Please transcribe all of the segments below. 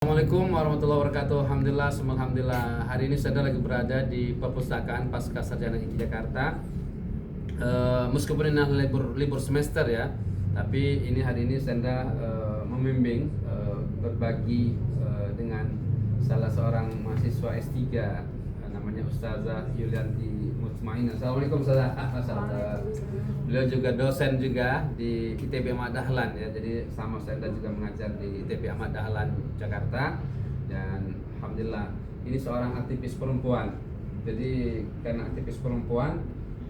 Assalamualaikum warahmatullahi wabarakatuh. Alhamdulillah, hari ini saya lagi berada di Perpustakaan Pasca Sarjana IKI Jakarta. Meskipun ini libur semester ya, tapi hari ini saya membimbing berbagi dengan salah seorang mahasiswa S3 namanya Ustazah Yulianti Mutmainah. Assalamualaikum Ustazah. Beliau juga dosen juga di ITB Ahmad Dahlan ya. Jadi sama saya juga mengajar di ITB Ahmad Dahlan Jakarta. Dan alhamdulillah ini seorang aktivis perempuan. Jadi karena aktivis perempuan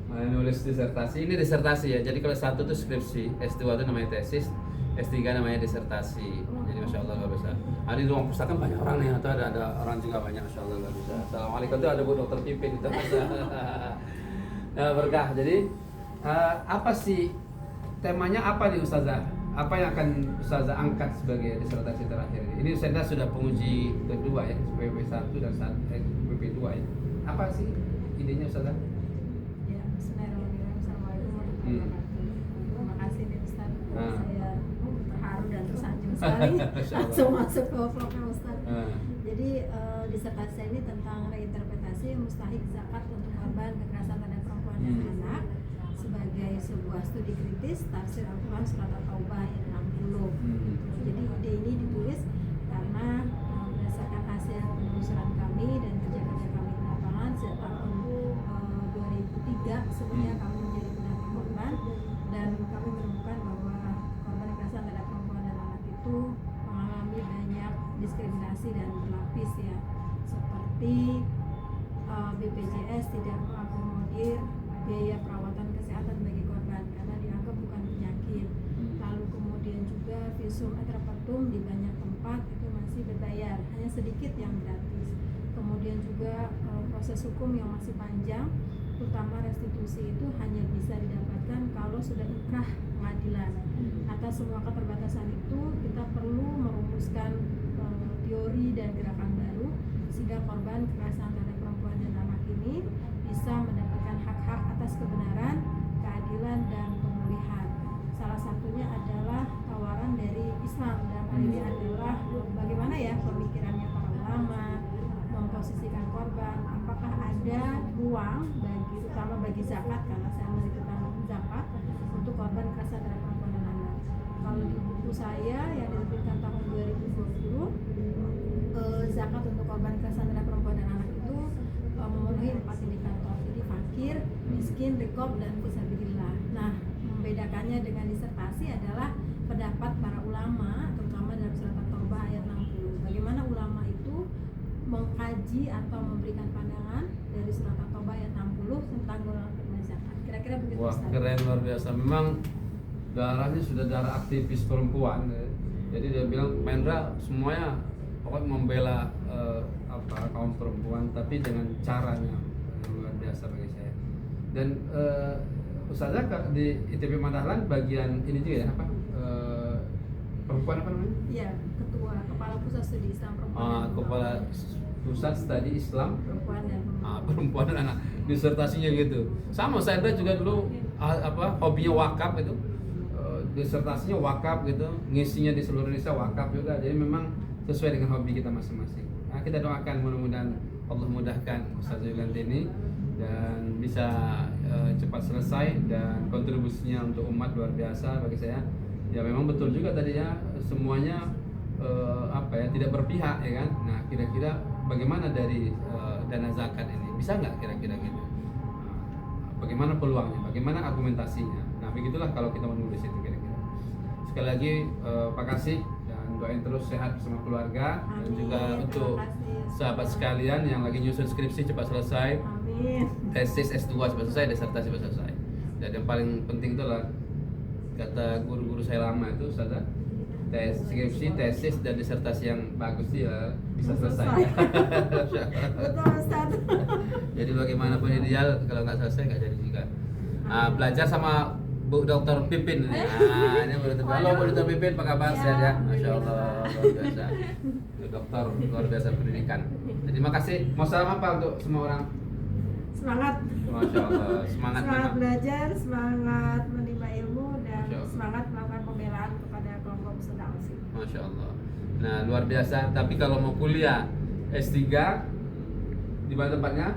nulis disertasi. Ini disertasi ya. Jadi kalau satu itu skripsi, S2 itu namanya tesis, S3 namanya disertasi. Jadi masya Allah luar biasa. Di ruang pustaka banyak orang nih, atau ada orang juga banyak, masya Allah luar biasa. Assalamualaikum, itu ada Bu Dokter Pipin itu. Berkah. Jadi apa sih temanya, apa nih Ustazah? Apa yang akan Ustazah angkat sebagai disertasi terakhir ini? Ini saya sudah penguji kedua ya, PP1 dan PP2 ya. Apa sih idenya Ustazah? Ya, bismillahirrahmanirrahim. Assalamualaikum warahmatullahi wabarakatuh. Terima kasih nih Ustaz. Saya terharu dan tersanjung sekali langsung masuk ke vlognya Ustaz. Jadi disertasi saya ini tentang reinterpretasi mustahik zakat untuk korban kekerasan terhadap perempuan dan anak sebagai sebuah studi kritis tafsir Al-Quran Surat At-Taubah ayat 60. Jadi ide ini ditulis karena berdasarkan hasil penelusuran kami dan kerja-kerja kami di lapangan sejak tahun 2003 sebenarnya kami menjadi pendamping korban, dan kami menemukan bahwa korban kekerasan terhadap perempuan dan anak itu mengalami banyak diskriminasi dan berlapis ya, seperti BPJS tidak mengakomodir biaya perawatan kesehatan bagi korban karena dianggap bukan penyakit. Lalu kemudian juga visum et repertum di banyak tempat itu masih berbayar, hanya sedikit yang gratis. Kemudian juga proses hukum yang masih panjang, terutama restitusi itu hanya bisa didapatkan kalau sudah inkrah pengadilan. Atas semua keterbatasan itu kita perlu merumuskan teori dan gerakan baru sehingga korban kekerasan terhadap perempuan dan anak ini bisa mendapatkan hak-hak atas kebenaran, keadilan, dan pemulihan. Salah satunya adalah tawaran dari Islam, dan hal ini adalah bagaimana ya pemikirannya para ulama memposisikan korban, apakah ada ruang bagi, terutama bagi zakat, karena saya menentukan zakat untuk korban kekerasan terhadap perempuan dan anak. Kalau di buku saya yang diterbitkan tahun 2020, zakat untuk korban kekerasan terhadap perempuan dan anak itu memenuhi 4 indikator. Jadi fakir, miskin, rikob, dan fisabilillah. Nah, membedakannya dengan disertasi adalah pendapat para ulama, terutama dalam surat At-Taubah ayat 60. Bagaimana ulama itu mengkaji atau memberikan pandangan dari surat At-Taubah ayat 60 tentang golongan penerima zakat. Kira-kira begitu. Wah, Ustaz. keren, luar biasa. Memang darahnya sudah darah aktivis perempuan. Jadi dia bilang, Mendra semuanya pokoknya membela kaum perempuan, tapi dengan caranya yang luar biasa bagi saya. Dan Ustazah di ITB Ahmad Dahlan bagian ini juga ya, perempuan apa namanya? Iya, ketua kepala pusat studi Islam perempuan. Kepala pusat studi Islam perempuan dan perempuan dan anak, disertasinya gitu. Sama saya juga dulu hobinya wakaf itu, disertasinya wakaf gitu, ngisinya di seluruh Indonesia wakaf juga. Jadi memang sesuai dengan hobi kita masing-masing. Nah, kita doakan mudah-mudahan Allah mudahkan Ustazah Yulianti ini dan bisa cepat selesai, dan kontribusinya untuk umat luar biasa bagi saya. Ya memang betul juga tadi ya, semuanya tidak berpihak ya kan. Nah, kira-kira bagaimana dari dana zakat ini? Bisa nggak kira-kira gitu? Bagaimana peluangnya? Bagaimana argumentasinya? Nah, begitulah kalau kita menulis itu kira-kira. Sekali lagi Pak Kasih, doain terus sehat bersama keluarga. Amin. Dan juga untuk sahabat sekalian yang lagi nyusun skripsi cepat selesai. Amin. Tesis S2 cepat selesai, disertasi cepat selesai. Dan yang paling penting itu lah kata guru-guru saya lama itu, Ustazah, skripsi, tesis, dan disertasi yang bagus ya bisa selesai. Betul Ustaz. Jadi bagaimanapun ideal, kalau nggak selesai nggak jadi juga. Belajar sama Bu Dokter Pipin. Ini Bu Dokter. Halo Bu Dokter Pipin, apa kabar? Sehat ya? Masya Allah, luar biasa. Bu Dokter luar biasa pendidikan. Jadi makasih. Mau salam apa untuk semua orang? Semangat. Masya Allah, semangat memang. Belajar, semangat menerima ilmu, dan Masya Allah. semangat melakukan pembelaan kepada kelompok muslim. Masya Allah. Nah, luar biasa. Tapi kalau mau kuliah S3 di mana tempatnya?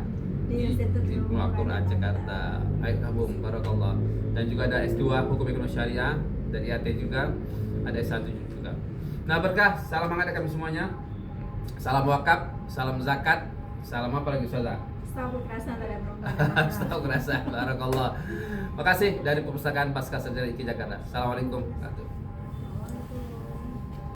Di Institut di Ilmu Al-Quran Agama. Jakarta. Ayo gabung, barakallah. Dan juga ada S2 Hukum Ekonomi Syariah dari IAT juga, ada S1 juga. Nah, berkah, salam hangat kami semuanya. Salam wakaf, salam zakat, salam apa lagi Ustazah? Setahu kerasan dari Setahu kerasa, barakallah. Makasih dari Perpustakaan Pasca Sarjana IKI Jakarta. Assalamualaikum warahmatullahi wabarakatuh.